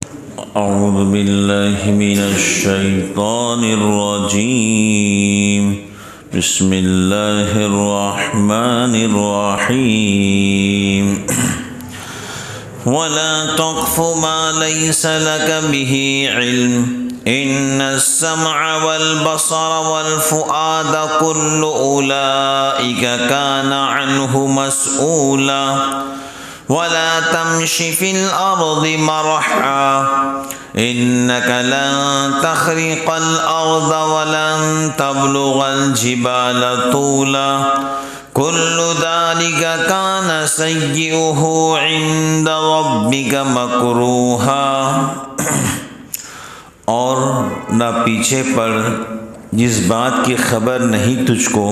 أعوذ بالله من الشيطان الرجيم. بسم الله الرحمن الرحيم. ولا تقف ما ليس لك به علم إن السمع والبصر والفؤاد كل أولئك كان عنه مسؤولا ولا تمش في الأرض مرحا إنك لن تخرق الأرض ولن تبلغ الجبال طولا كل ذلك كان سيئه عند ربك مكروها. اور نہ پیچھے پڑ جس بات کی خبر نہیں تجھ کو،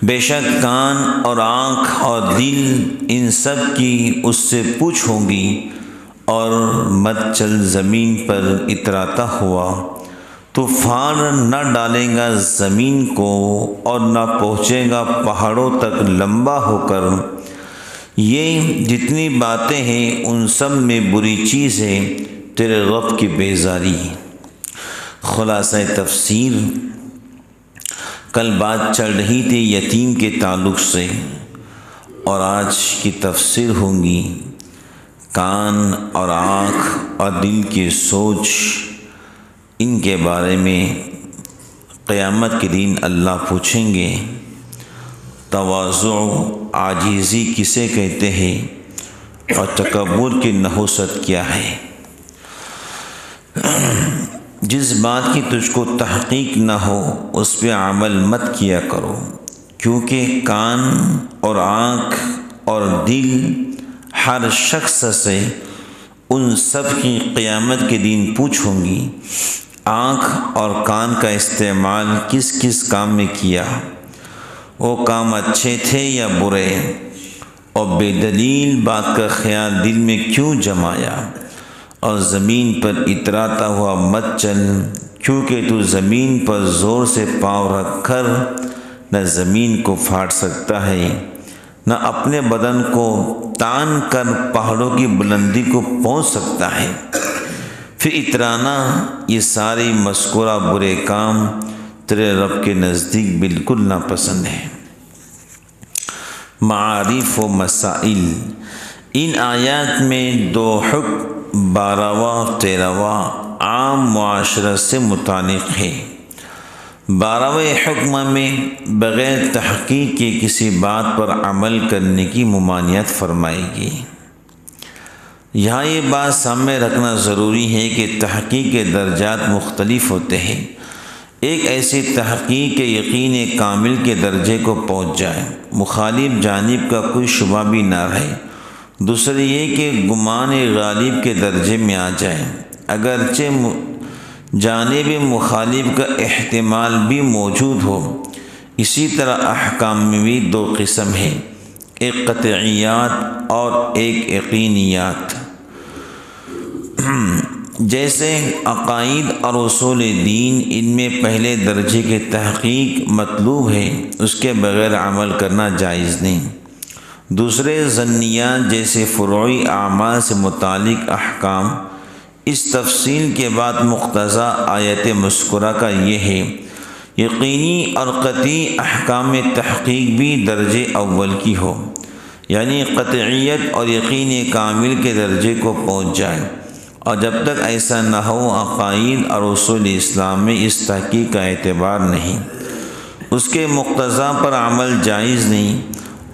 بے شک کان اور آنکھ اور دل ان سب کی اس سے پوچھ ہوں گی. اور مت چل زمین پر اتراتا ہوا، تو پھاڑ نہ ڈالے گا زمین کو اور نہ پہنچے گا پہاڑوں تک لمبا ہو کر. یہ جتنی باتیں ہیں ان سب میں بری چیز ہے تیرے رب کی بیزاری. خلاصہ تفسیر. کل بات چل رہی تھی یتیم کے تعلق سے، اور آج کی تفسیر ہوں گی کان اور آنکھ اور دل کی سوچ. ان کے بارے میں قیامت کے دن اللہ پوچھیں گے تواضع عاجزی کسے کہتے ہیں اور تکبر کی نحوست کیا ہے. جس بات کی تجھ کو تحقیق نہ ہو اس پہ عمل مت کیا کرو، کیونکہ کان اور آنکھ اور دل ہر شخص سے ان سب کی قیامت کے دن پوچھوں گی. آنکھ اور کان کا استعمال کس کس کام میں کیا، وہ کام اچھے تھے یا برے، اور بے دلیل بات کا خیال دل میں کیوں جمایا. اور زمین پر اتراتا ہوا مت چل، کیونکہ تو زمین پر زور سے پاؤں رکھ کر نہ زمین کو پھاڑ سکتا ہے نہ اپنے بدن کو تان کر پہاڑوں کی بلندی کو پہنچ سکتا ہے. پھر اترانا، یہ ساری مذکورہ برے کام تیرے رب کے نزدیک بالکل ناپسند ہے. معارف و مسائل. ان آیات میں دو حکم 12واں اور 13واں عام معاشرت سے متعلق ہے. 12ویں حکم میں بغیر تحقیق کے کسی بات پر عمل کرنے کی ممانعت فرمائے گی. یہاں یہ بات سامنے رکھنا ضروری ہے کہ تحقیق کے درجات مختلف ہوتے ہیں. ایک ایسی تحقیق کے یقین کامل کے درجے کو پہنچ جائے، مخالف جانب کا کوئی شبہ بھی نہ رہے. دوسری یہ کہ گمان غالب کے درجے میں آ جائے، اگرچہ جانب مخالف کا احتمال بھی موجود ہو. اسی طرح احکام میں بھی دو قسم ہیں، ایک قطعیات اور ایک یقینیات. جیسے عقائد اور اصول دین، ان میں پہلے درجے کے تحقیق مطلوب ہے، اس کے بغیر عمل کرنا جائز نہیں. دوسرے ظنیات جیسے فروعی اعمال سے متعلق احکام. اس تفصیل کے بعد مقتضی آیت مذکورہ کا یہ ہے یقینی اور قطعی احکام میں تحقیق بھی درجے اول کی ہو، یعنی قطعیت اور یقین کامل کے درجے کو پہنچ جائے. اور جب تک ایسا نہ ہو عقائد اور اصول اسلام میں اس تحقیق کا اعتبار نہیں، اس کے مقتضی پر عمل جائز نہیں.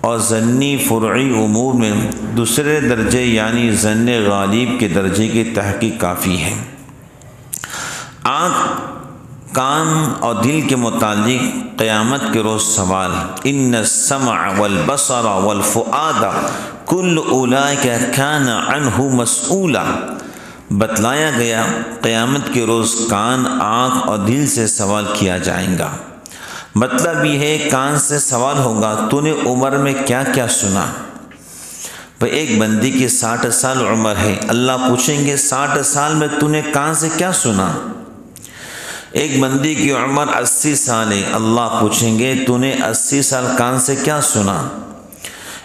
اور ظنی فروعی امور میں دوسرے درجے یعنی ظن غالب کے درجے کی تحقیق کافی ہے. آنکھ، کان اور دل کے متعلق قیامت کے روز سوال. ان السمع والبصر والفؤاد کل اولئک کان عنہ مسئولا. بتلایا گیا قیامت کے روز کان، آنکھ اور دل سے سوال کیا جائے گا. مطلب یہ ہے کان سے سوال ہوگا تو نے عمر میں کیا کیا سنا. ایک بندی کی 60 سال عمر ہے، اللہ پوچھیں گے 60 سال میں تو نے کان سے کیا سنا. ایک بندی کی عمر 80 سال ہے، اللہ پوچھیں گے تو نے 80 سال کان سے کیا سنا.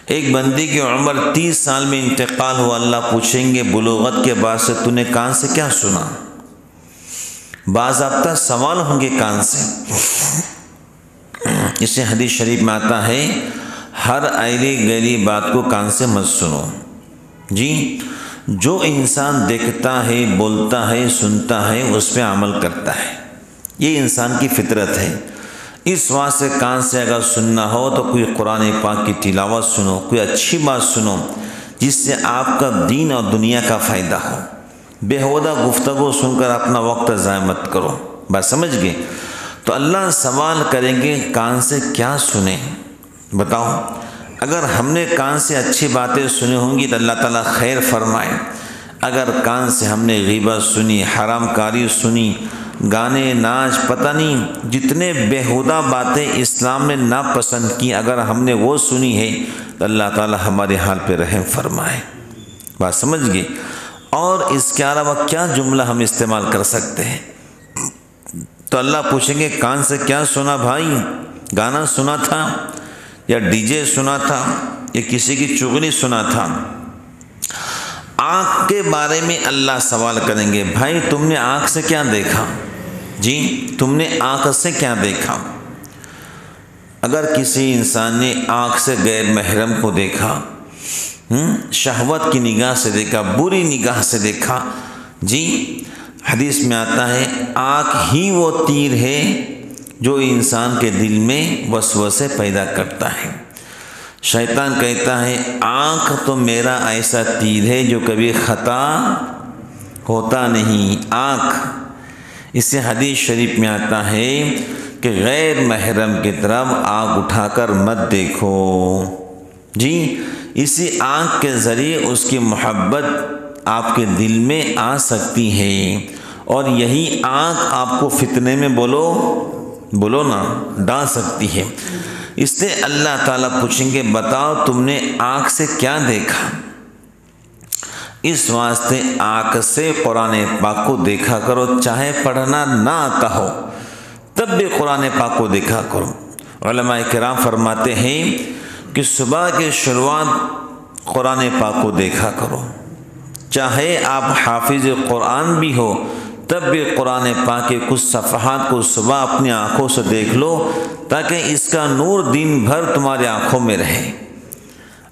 ایک بندے کی عمر 30 سال میں انتقال ہوا، اللہ پوچھیں گے بلوغت کے بعد سے تو نے کان سے کیا سنا؟ باضابطہ سوال ہوں گے کان سے۔ اس سے حدیث شریف میں آتا ہے ہر ایلی گیلی بات کو کان سے مت سنو۔ جی، جو انسان دیکھتا ہے، بولتا ہے، سنتا ہے، اس پہ عمل کرتا ہے، یہ انسان کی فطرت ہے۔ اس واسطے کان سے اگر سننا ہو تو کوئی قرآن پاک کی تلاوت سنو، کوئی اچھی بات سنو جس سے آپ کا دین اور دنیا کا فائدہ ہو۔ بیہودہ گفتگو سن کر اپنا وقت ضائع مت کرو۔ بات سمجھ گئے؟ تو اللہ سوال کریں گے کان سے کیا سنیں؟ بتاؤ، اگر ہم نے کان سے اچھی باتیں سنی ہوں گی تو اللہ تعالیٰ خیر فرمائے۔ اگر کان سے ہم نے غیبت سنی، حرام کاری سنی، گانے ناچ، پتہ نہیں جتنے بیہودہ باتیں اسلام نے ناپسند کی، اگر ہم نے وہ سنی ہے تو اللہ تعالیٰ ہمارے حال پہ رحم فرمائے۔ بات سمجھ گئے؟ اور اس کے علاوہ کیا جملہ ہم استعمال کر سکتے ہیں؟ تو اللہ پوچھیں گے کان سے کیا سنا بھائی؟ گانا سنا تھا یا ڈی جے سنا تھا یا کسی کی چغلی سنا تھا؟ آنکھ کے بارے میں اللہ سوال کریں گے، بھائی تم نے آنکھ سے کیا دیکھا؟ جی، تم نے آنکھ سے کیا دیکھا؟ اگر کسی انسان نے آنکھ سے غیر محرم کو دیکھا، شہوت کی نگاہ سے دیکھا، بری نگاہ سے دیکھا، جی حدیث میں آتا ہے آنکھ ہی وہ تیر ہے جو انسان کے دل میں وسوسے پیدا کرتا ہے۔ شیطان کہتا ہے آنکھ تو میرا ایسا تیر ہے جو کبھی خطا ہوتا نہیں۔ آنکھ، اس سے حدیث شریف میں آتا ہے کہ غیر محرم کی طرف آنکھ اٹھا کر مت دیکھو۔ جی، اسی آنکھ کے ذریعے اس کی محبت آپ کے دل میں آ سکتی ہے، اور یہی آنکھ آپ کو فتنے میں بولو نا ڈال سکتی ہے۔ اس سے اللہ تعالیٰ پوچھیں گے بتاؤ تم نے آنکھ سے کیا دیکھا؟ اس واسطے آنکھ سے قرآن پاک کو دیکھا کرو، چاہے پڑھنا نہ آتا ہو تب بھی قرآن پاک کو دیکھا کرو۔ علماء کرام فرماتے ہیں کہ صبح کی شروعات قرآن پاک کو دیکھا کرو، چاہے آپ حافظ قرآن بھی ہو تب بھی قرآن پاک کے کچھ صفحات کو صبح اپنی آنکھوں سے دیکھ لو تاکہ اس کا نور دن بھر تمہاری آنکھوں میں رہے۔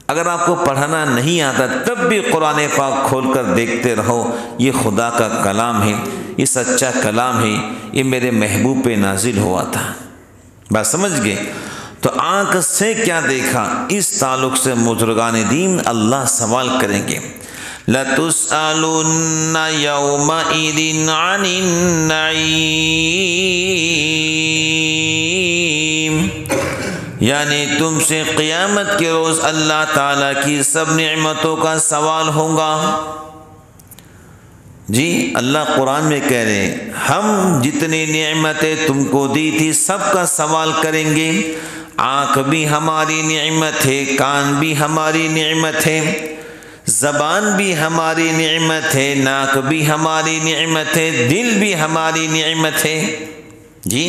اگر آپ کو پڑھنا نہیں آتا تب بھی قرآن پاک کھول کر دیکھتے رہو، یہ خدا کا کلام ہے، یہ سچا کلام ہے، یہ میرے محبوب پہ نازل ہوا تھا۔ بات سمجھ گئے؟ تو آنکھ سے کیا دیکھا، اس تعلق سے بزرگان دین اللہ سوال کریں گے۔ لَتُسْأَلُنَّ يَوْمَئِذٍ عَنِ النَّعِيمِ، یعنی تم سے قیامت کے روز اللہ تعالیٰ کی سب نعمتوں کا سوال ہوگا۔ جی، اللہ قرآن میں کہہ رہے ہیں ہم جتنی نعمتیں تم کو دی تھی سب کا سوال کریں گے۔ آنکھ بھی ہماری نعمت ہے، کان بھی ہماری نعمت ہے، زبان بھی ہماری نعمت ہے، ناک بھی ہماری نعمت ہے، دل بھی ہماری نعمت ہے۔ جی،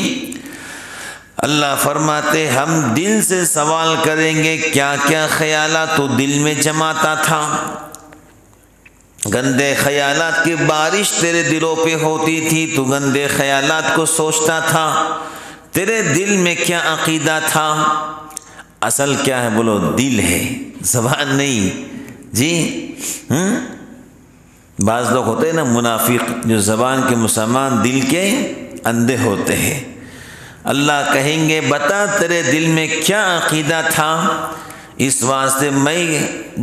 اللہ فرماتے ہم دل سے سوال کریں گے کیا کیا خیالات تو دل میں جماتا تھا۔ گندے خیالات کی بارش تیرے دلوں پہ ہوتی تھی، تو گندے خیالات کو سوچتا تھا، تیرے دل میں کیا عقیدہ تھا؟ اصل کیا ہے بولو؟ دل ہے، زبان نہیں۔ جی، بعض لوگ ہوتے ہیں نا منافق، جو زبان کے مسلمان دل کے اندھے ہوتے ہیں۔ اللہ کہیں گے بتا تیرے دل میں کیا عقیدہ تھا؟ اس واسطے میں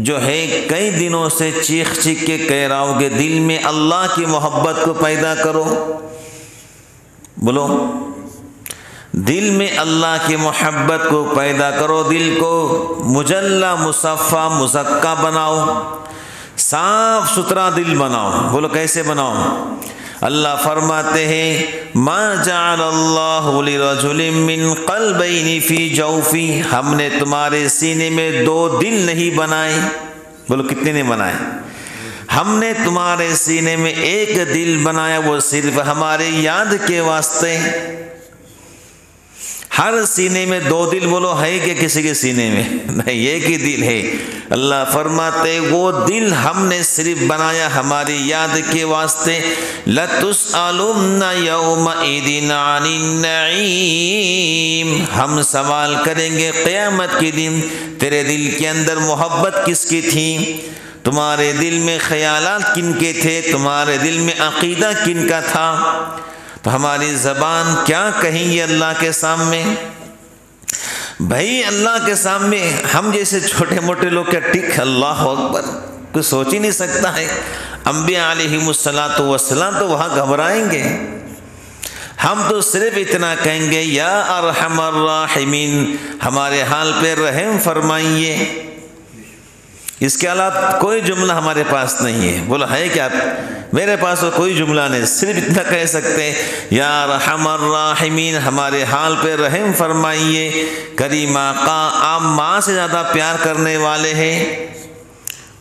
جو ہے کئی دنوں سے چیخ چیخ کے کہہ رہا ہوں کہ دل میں اللہ کی محبت کو پیدا کرو۔ بولو، دل میں اللہ کی محبت کو پیدا کرو، دل کو مجلہ مصفہ مزکہ بناؤ، صاف ستھرا دل بناؤ۔ بولو کیسے بناؤ؟ اللہ فرماتے ہیں ما جعل اللہ لرجل من قلبین فی جوفی، ہم نے تمہارے سینے میں دو دل نہیں بنائے۔ بولو کتنے نے بنائے؟ ہم نے تمہارے سینے میں ایک دل بنایا، وہ صرف ہمارے یاد کے واسطے۔ ہر سینے میں دو دل بولو ہے کہ کسی کے سینے میں نہیں، ایک ہی دل ہے۔ اللہ فرماتے وہ دل ہم نے صرف بنایا ہماری یاد کے واسطے۔ لَتُسْأَلُنَّ يَوْمَئِذٍ عَنِ النَّعِيمِ، ہم سوال کریں گے قیامت کے دن تیرے دل کے اندر محبت کس کی تھی، تمہارے دل میں خیالات کن کے تھے، تمہارے دل میں عقیدہ کن کا تھا۔ تو ہماری زبان کیا کہیں گے اللہ کے سامنے؟ بھائی اللہ کے سامنے ہم جیسے چھوٹے موٹے لوگ کیا ٹک اللہ اکبر کوئی سوچ ہی نہیں سکتا ہے۔ انبیاء علیہم السلام تو وہاں گھبرائیں گے۔ ہم تو صرف اتنا کہیں گے یا ارحم الراحمین، ہمارے حال پہ رحم فرمائیے۔ اس کے علاوہ کوئی جملہ ہمارے پاس نہیں ہے۔ بولا ہے کیا؟ میرے پاس تو کوئی جملہ نہیں، صرف اتنا کہہ سکتے یا ارحم الراحمین، ہمارے حال پہ رحم فرمائیے۔ کریم آقا آپ ماں سے زیادہ پیار کرنے والے ہیں،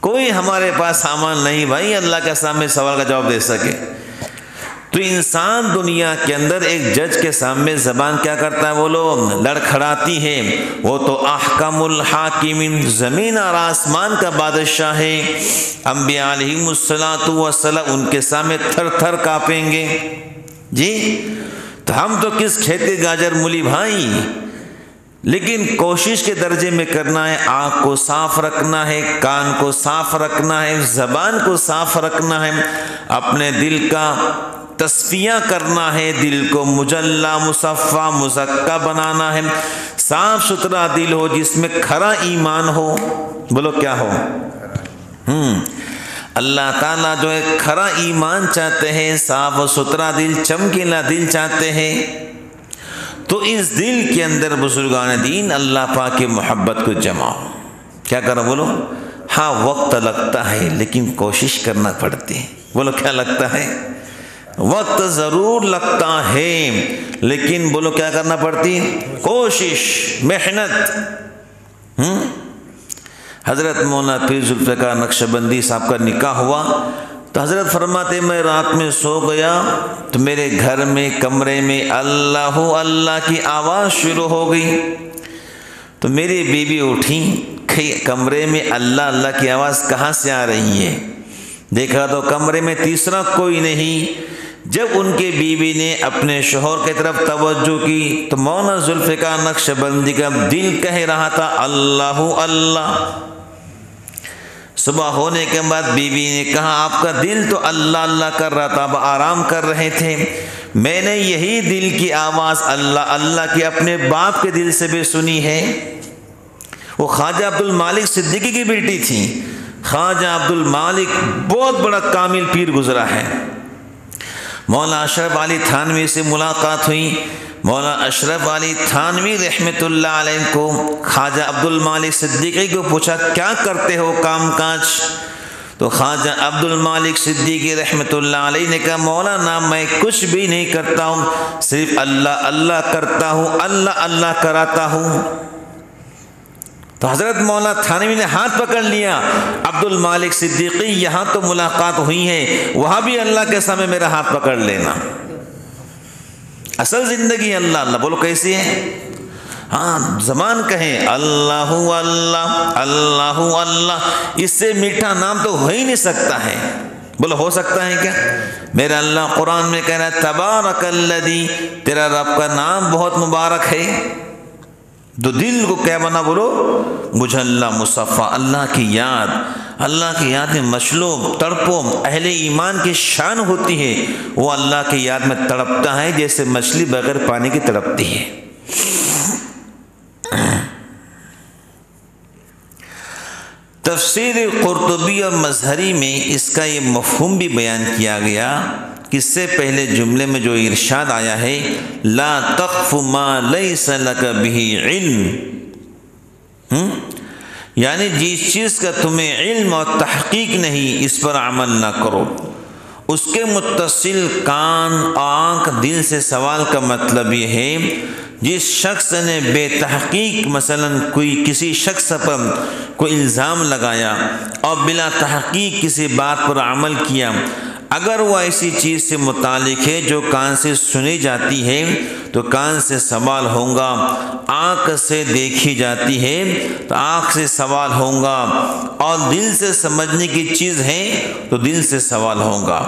کوئی ہمارے پاس سامان نہیں بھائی اللہ کے سامنے سوال کا جواب دے سکے۔ تو انسان دنیا کے اندر ایک جج کے سامنے زبان کیا کرتا ہے؟ وہ لوگ لڑکھڑاتی ہے، وہ تو احکم الحاکمین، زمین اور آسمان کا بادشاہ ہے۔ انبیاء علیہم السلام ان کے سامنے تھر تھر کانپیں گے۔ جی تو ہم تو کس کھیت کے گاجر مولی بھائی، لیکن کوشش کے درجے میں کرنا ہے، آنکھ کو صاف رکھنا ہے، کان کو صاف رکھنا ہے، زبان کو صاف رکھنا ہے، اپنے دل کا تصفیہ کرنا ہے، دل کو مجلہ مصفہ مزکہ بنانا ہے، صاف ستھرا دل ہو جس میں کھرا ایمان ہو۔ بولو کیا ہو؟ اللہ تعالیٰ جو ہے کھرا ایمان چاہتے ہیں، صاف و ستھرا دل، چمکیلا دل چاہتے ہیں۔ تو اس دل کے اندر بزرگان دین اللہ پاک کی محبت کو جمع ہو۔ کیا کرو؟ بولو ہاں وقت لگتا ہے لیکن کوشش کرنا پڑتی ہے۔ بولو کیا لگتا ہے؟ وقت ضرور لگتا ہے لیکن بولو کیا کرنا پڑتی؟ کوشش، محنت۔ حضرت مولانا پیر ذوالفقار نقشبندی صاحب کا نکاح ہوا تو حضرت فرماتے میں رات میں سو گیا تو میرے گھر میں کمرے میں اللہ اللہ کی آواز شروع ہو گئی۔ تو میری بیوی اٹھی کہ کمرے میں اللہ اللہ کی آواز کہاں سے آ رہی ہے؟ دیکھا تو کمرے میں تیسرا کوئی نہیں۔ جب ان کے بیوی نے اپنے شوہر کی طرف توجہ کی تو مولانا ذوالفقار نقشبندی کا دل کہہ رہا تھا اللہ اللہ۔ صبح ہونے کے بعد بیوی نے کہا آپ کا دل تو اللہ اللہ کر رہا تھا، اب آرام کر رہے تھے، میں نے یہی دل کی آواز اللہ اللہ کی اپنے باپ کے دل سے بھی سنی ہے۔ وہ خواجہ عبد المالک صدیقی کی بیٹی تھی۔ خواجہ عبد المالک بہت بڑا کامل پیر گزرا ہے۔ مولانا اشرف علی تھانوی سے ملاقات ہوئی۔ مولانا اشرف علی تھانوی رحمۃ اللہ علیہ کو خواجہ عبد المالک صدیقی کو پوچھا کیا کرتے ہو کام کاج؟ تو خواجہ عبد المالک صدیقی رحمۃ اللہ علیہ نے کہا مولانا میں کچھ بھی نہیں کرتا ہوں، صرف اللہ اللہ کرتا ہوں، اللہ اللہ کراتا ہوں۔ تو حضرت مولانا تھانوی نے ہاتھ پکڑ لیا، عبد المالک صدیقی یہاں تو ملاقات ہوئی ہے، وہاں بھی اللہ کے سامنے میرا ہاتھ پکڑ لینا۔ اصل زندگی اللہ اللہ۔ بولو کیسی ہے؟ ہاں زبان کہیں اللہ اللہ اللہ اللہ، اس سے میٹھا نام تو ہو ہی نہیں سکتا ہے۔ بولو ہو سکتا ہے کیا؟ میرا اللہ قرآن میں کہہ رہا ہے تبارک الذی، تیرا رب کا نام بہت مبارک ہے۔ تو دل کو کیا بنا؟ بولو مجلہ مصفہ، اللہ کی یاد، اللہ کی یاد میں مشلوب تڑپو۔ اہل ایمان کی شان ہوتی ہے وہ اللہ کی یاد میں تڑپتا ہے جیسے مچھلی بغیر پانی کی تڑپتی ہے۔ تفسیر قرطبی اور مظہری میں اس کا یہ مفہوم بھی بیان کیا گیا کہ اس سے پہلے جملے میں جو ارشاد آیا ہے لا تقف ما لیس لک بہ علم، یعنی جس چیز کا تمہیں علم اور تحقیق نہیں اس پر عمل نہ کرو۔ اس کے متصل کان آنکھ دل سے سوال کا مطلب یہ ہے جس شخص نے بے تحقیق مثلا کوئی کسی شخص پر کوئی الزام لگایا اور بلا تحقیق کسی بات پر عمل کیا، اگر وہ ایسی چیز سے متعلق ہے جو کان سے سنی جاتی ہے تو کان سے سوال ہوگا، آنکھ سے دیکھی جاتی ہے تو آنکھ سے سوال ہوگا، اور دل سے سمجھنے کی چیز ہے تو دل سے سوال ہوگا۔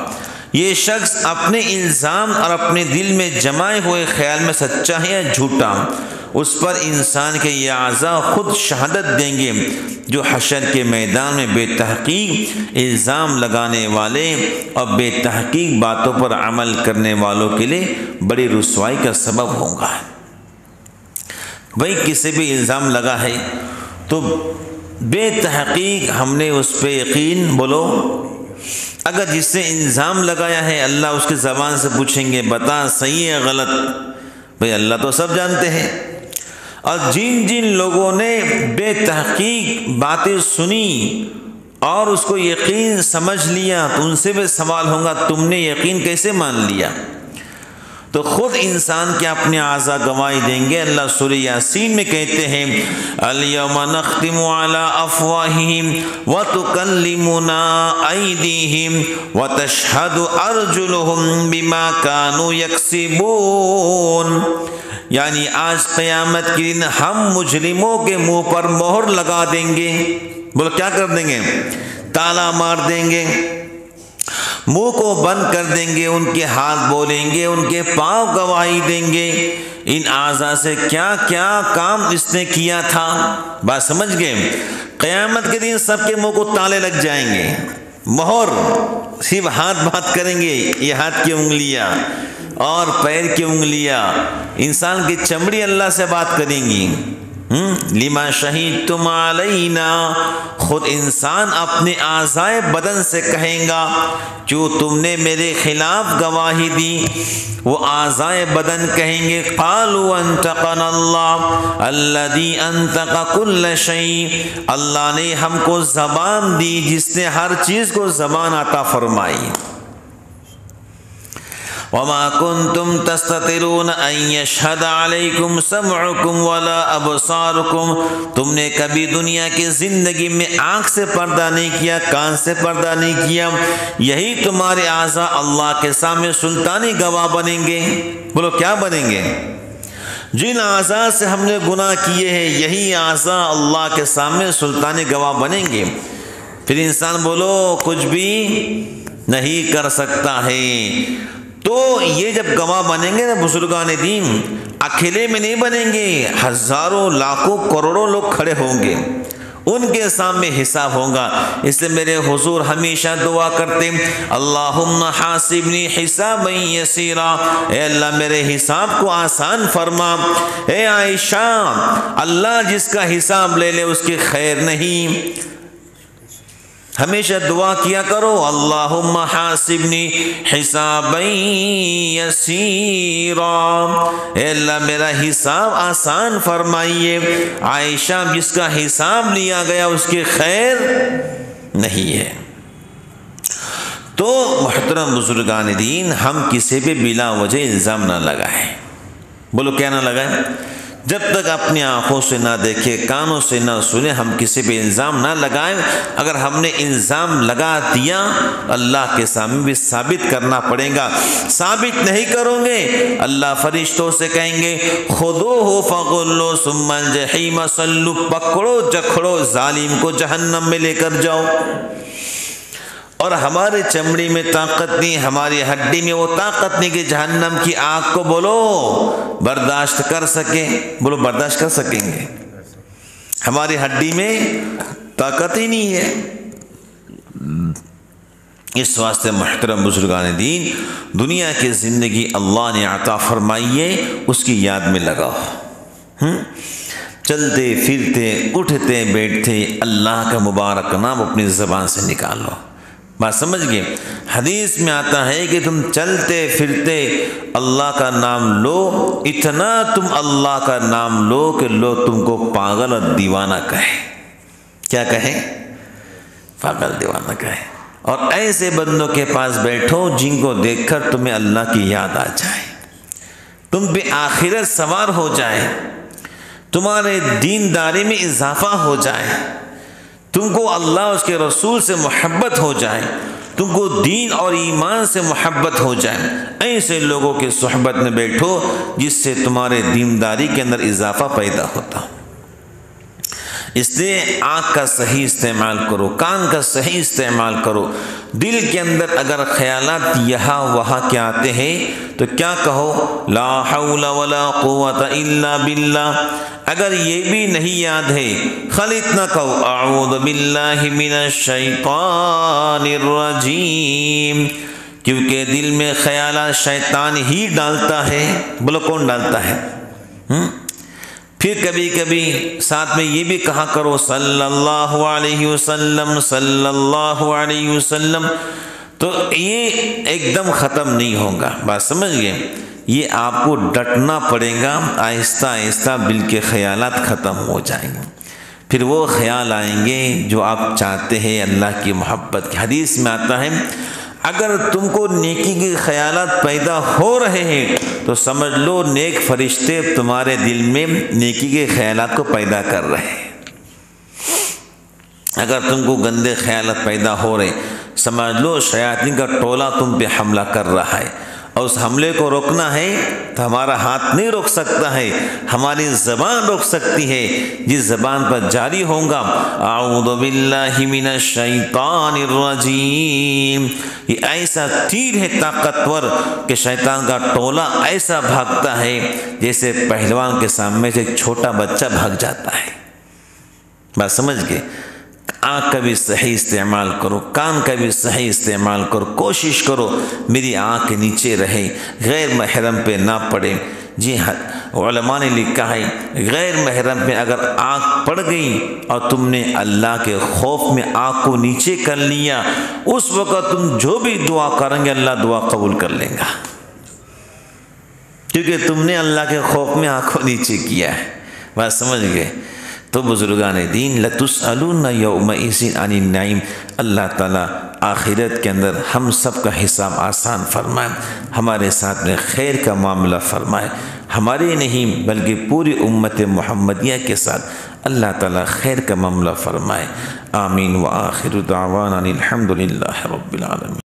یہ شخص اپنے الزام اور اپنے دل میں جمائے ہوئے خیال میں سچا ہے یا جھوٹا، اس پر انسان کے یہ اعضاء خود شہادت دیں گے، جو حشر کے میدان میں بے تحقیق الزام لگانے والے اور بے تحقیق باتوں پر عمل کرنے والوں کے لیے بڑی رسوائی کا سبب ہوگا۔ بھائی کسی بھی الزام لگا ہے تو بے تحقیق ہم نے اس پہ یقین بولو، اگر جس سے الزام لگایا ہے اللہ اس کی زبان سے پوچھیں گے بتا صحیح ہے غلط، بھئی اللہ تو سب جانتے ہیں۔ اور جن جن لوگوں نے بے تحقیق باتیں سنی اور اس کو یقین سمجھ لیا تو ان سے بھی سوال ہوگا تم نے یقین کیسے مان لیا؟ تو خود انسان کے اپنے اعضاء گواہی دیں گے۔ اللہ سورہ یاسین میں کہتے ہیں الیوم نختم علی افواہہم وتکلمنا ایدیہم وتشہد ارجلہم بما کانوا یکسبون، یعنی آج قیامت کے دن ہم مجرموں کے منہ پر مہر لگا دیں گے۔ بولو کیا کر دیں گے؟ تالا مار دیں گے، منہ کو بند کر دیں گے، ان کے ہاتھ بولیں گے، ان کے پاؤں گواہی دیں گے ان اعضاء سے کیا کیا کام اس نے کیا تھا۔ بات سمجھ گئے؟ قیامت کے دن سب کے منہ کو تالے لگ جائیں گے، مہر صرف ہاتھ بات کریں گے، یہ ہاتھ کی انگلیاں اور پیر کی انگلیاں، انسان کی چمڑی اللہ سے بات کریں گی۔ لما شہدتم علینا، خود انسان اپنے اعضاء بدن سے کہیں گا کیوں تم نے میرے خلاف گواہی دی؟ وہ اعضاء بدن کہیں گے قالوا انطقنا اللہ الذی انطق کل شیء، اللہ نے ہم کو زبان دی جس نے ہر چیز کو زبان عطا فرمائی۔ وما کنتم تستترون ان یشہد علیکم سمعکم ولا ابصارکم، تم نے کبھی دنیا کی زندگی میں آنکھ سے پردہ نہیں کیا، کان سے پردہ نہیں کیا، یہی تمہارے اعضاء اللہ کے سامنے سلطانی گواہ بنیں گے۔ بولو کیا بنیں گے؟ جن اعضاء سے ہم نے گناہ کیے ہیں یہی اعضاء اللہ کے سامنے سلطانی گواہ بنیں گے۔ پھر انسان بولو کچھ بھی نہیں کر سکتا ہے، تو یہ جب گواہ بنیں گے نا بزرگان دین، اکیلے میں نہیں بنیں گے، ہزاروں لاکھوں کروڑوں لوگ کھڑے ہوں گے، ان کے سامنے حساب ہوگا۔ اس لیے میرے حضور ہمیشہ دعا کرتے اللہم حاسبنی حسابا یسیرا، اے اللہ میرے حساب کو آسان فرما۔ اے عائشہ، اللہ جس کا حساب لے لے اس کی خیر نہیں۔ ہمیشہ دعا کیا کرو اللہم حاسبنی حسابا یسیرا، اے اللہ میرا حساب آسان فرمائیے۔ عائشہ جس کا حساب لیا گیا اس کی خیر نہیں ہے۔ تو محترم بزرگان دین، ہم کسی پہ بلا وجہ الزام نہ لگائیں۔ بولو کیا نہ لگائیں؟ جب تک اپنی آنکھوں سے نہ دیکھے، کانوں سے نہ سنے، ہم کسی پہ الزام نہ لگائیں۔ اگر ہم نے الزام لگا دیا اللہ کے سامنے بھی ثابت کرنا پڑے گا، ثابت نہیں کرو گے اللہ فرشتوں سے کہیں گے خذوہ فغلوا ثم الجحیم صلوا، پکڑو جکڑو ظالم کو جہنم میں لے کر جاؤ۔ اور ہمارے چمڑی میں طاقت نہیں، ہماری ہڈی میں وہ طاقت نہیں کہ جہنم کی آگ کو بولو برداشت کر سکیں۔ بولو برداشت کر سکیں گے؟ ہماری ہڈی میں طاقت ہی نہیں ہے۔ اس واسطے محترم بزرگان دین، دنیا کی زندگی اللہ نے عطا فرمائی ہے، اس کی یاد میں لگاؤ۔ چلتے پھرتے اٹھتے بیٹھتے اللہ کا مبارک نام اپنی زبان سے نکالو۔ بات سمجھ گئے؟ حدیث میں آتا ہے کہ تم چلتے پھرتے اللہ کا نام لو، اتنا تم اللہ کا نام لو کہ لوگ تم کو پاگل اور دیوانہ کہیں۔ کیا کہیں؟ پاگل دیوانہ کہیں۔ اور ایسے بندوں کے پاس بیٹھو جن کو دیکھ کر تمہیں اللہ کی یاد آ جائے، تم پہ آخرت سوار ہو جائے، تمہارے دینداری میں اضافہ ہو جائے، تم کو اللہ اس کے رسول سے محبت ہو جائے، تم کو دین اور ایمان سے محبت ہو جائے، ایسے لوگوں کے صحبت میں بیٹھو جس سے تمہارے دینداری کے اندر اضافہ پیدا ہوتا۔ اس لیے آنکھ کا صحیح استعمال کرو، کان کا صحیح استعمال کرو۔ دل کے اندر اگر خیالات یہاں وہاں کے آتے ہیں تو کیا کہو؟ لا حول ولا قوت الا باللہ۔ اگر یہ بھی نہیں یاد ہے خالی اتنا کہو اعوذ باللہ من الشیطان الرجیم، کیونکہ دل میں خیالات شیطان ہی ڈالتا ہے۔ بولو کون ڈالتا ہے؟ پھر کبھی کبھی ساتھ میں یہ بھی کہا کرو صلی اللہ علیہ وسلم، صلی اللہ علیہ وسلم، تو یہ ایک دم ختم نہیں ہوگا۔ بات سمجھ گئے؟ یہ آپ کو ڈٹنا پڑے گا، آہستہ آہستہ دل کے خیالات ختم ہو جائیں گے، پھر وہ خیال آئیں گے جو آپ چاہتے ہیں اللہ کی محبت کی۔ حدیث میں آتا ہے اگر تم کو نیکی کے خیالات پیدا ہو رہے ہیں تو سمجھ لو نیک فرشتے تمہارے دل میں نیکی کے خیالات کو پیدا کر رہے ہیں۔ اگر تم کو گندے خیالات پیدا ہو رہے سمجھ لو شیاطین کا ٹولہ تم پہ حملہ کر رہا ہے، اور اس حملے کو روکنا ہے تو ہمارا ہاتھ نہیں روک سکتا ہے، ہماری زبان روک سکتی ہے، جس زبان پر جاری ہوگا اعوذ باللہ من الشیطان الرجیم، یہ ایسا تیر ہے طاقتور کہ شیطان کا ٹولہ ایسا بھاگتا ہے جیسے پہلوان کے سامنے سے ایک چھوٹا بچہ بھاگ جاتا ہے۔ بات سمجھ گئے؟ آنکھ کا بھی صحیح استعمال کرو، کان کا بھی صحیح استعمال کرو، کوشش کرو میری آنکھ کے نیچے رہے، غیر محرم پہ نہ پڑے۔ جی ہاں، علماء نے لکھا ہے غیر محرم پہ اگر آنکھ پڑ گئی اور تم نے اللہ کے خوف میں آنکھ کو نیچے کر لیا، اس وقت تم جو بھی دعا کریں گے اللہ دعا قبول کر لیں گا، کیونکہ تم نے اللہ کے خوف میں آنکھ کو نیچے کیا ہے۔ بات سمجھ گئے؟ تو بزرگان دین لَتُسْأَلُونَ يَوْمَئِذٍ عَنِ النَّعِيمِ، اللہ تعالیٰ آخرت کے اندر ہم سب کا حساب آسان فرمائے، ہمارے ساتھ میں خیر کا معاملہ فرمائے، ہمارے نہیں بلکہ پوری امت محمدیہ کے ساتھ اللہ تعالیٰ خیر کا معاملہ فرمائے۔ آمین۔ وآخر دعوانا الحمد للہ رب العالمین۔